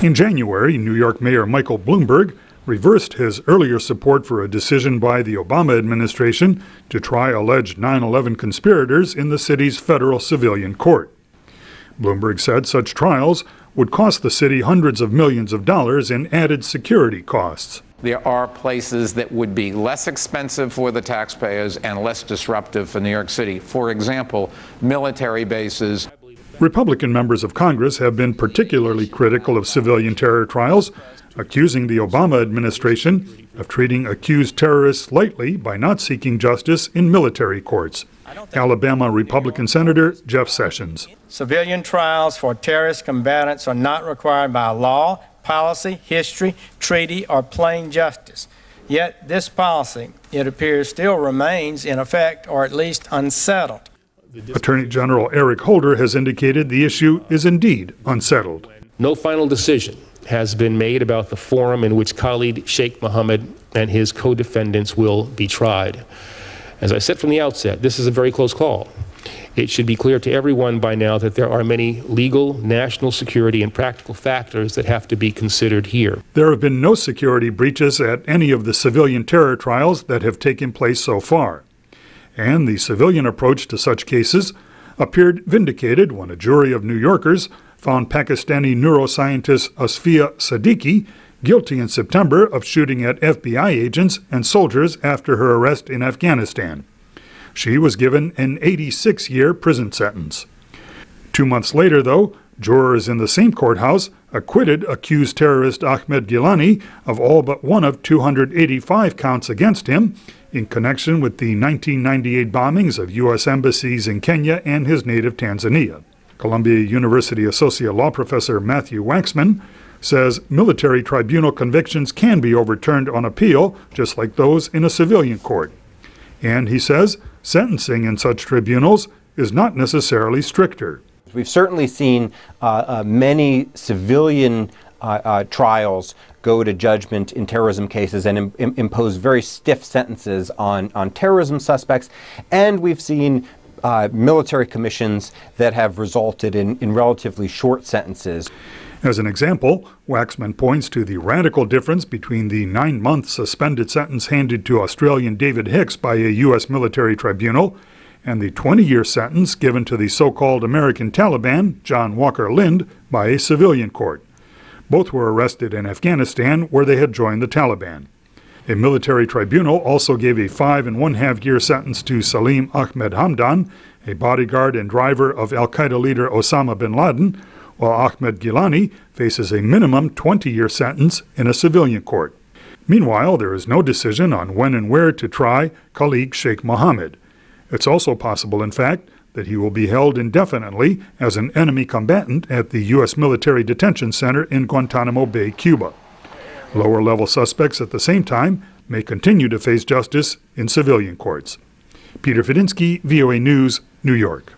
In January, New York Mayor Michael Bloomberg reversed his earlier support for a decision by the Obama administration to try alleged 9/11 conspirators in the city's federal civilian court. Bloomberg said such trials would cost the city hundreds of millions of dollars in added security costs. There are places that would be less expensive for the taxpayers and less disruptive for New York City. For example, military bases. Republican members of Congress have been particularly critical of civilian terror trials, accusing the Obama administration of treating accused terrorists lightly by not seeking justice in military courts. Alabama Republican Senator Jeff Sessions. Civilian trials for terrorist combatants are not required by law, policy, history, treaty, or plain justice. Yet this policy, it appears, still remains in effect, or at least unsettled. Attorney General Eric Holder has indicated the issue is indeed unsettled. No final decision has been made about the forum in which Khalid Sheikh Mohammed and his co-defendants will be tried. As I said from the outset, this is a very close call. It should be clear to everyone by now that there are many legal, national security, and practical factors that have to be considered here. There have been no security breaches at any of the civilian terror trials that have taken place so far. And the civilian approach to such cases appeared vindicated when a jury of New Yorkers found Pakistani neuroscientist Asfiya Siddiqui guilty in September of shooting at FBI agents and soldiers after her arrest in Afghanistan. She was given an 86-year prison sentence. 2 months later, though, jurors in the same courthouse acquitted accused terrorist Ahmed Gilani of all but one of 285 counts against him in connection with the 1998 bombings of U.S. embassies in Kenya and his native Tanzania. Columbia University Associate Law Professor Matthew Waxman says military tribunal convictions can be overturned on appeal, just like those in a civilian court. And he says sentencing in such tribunals is not necessarily stricter. We've certainly seen many civilian trials go to judgment in terrorism cases and impose very stiff sentences on terrorism suspects. And we've seen military commissions that have resulted in relatively short sentences. As an example, Waxman points to the radical difference between the 9-month suspended sentence handed to Australian David Hicks by a U.S. military tribunal and the 20-year sentence given to the so-called American Taliban, John Walker Lind, by a civilian court. Both were arrested in Afghanistan, where they had joined the Taliban. A military tribunal also gave a 5.5-year sentence to Salim Ahmed Hamdan, a bodyguard and driver of al-Qaeda leader Osama bin Laden, while Ahmed Gilani faces a minimum 20-year sentence in a civilian court. Meanwhile, there is no decision on when and where to try Khalid Sheikh Mohammed. It's also possible, in fact, that he will be held indefinitely as an enemy combatant at the U.S. Military Detention Center in Guantanamo Bay, Cuba. Lower-level suspects at the same time may continue to face justice in civilian courts. Peter Fedinsky, VOA News, New York.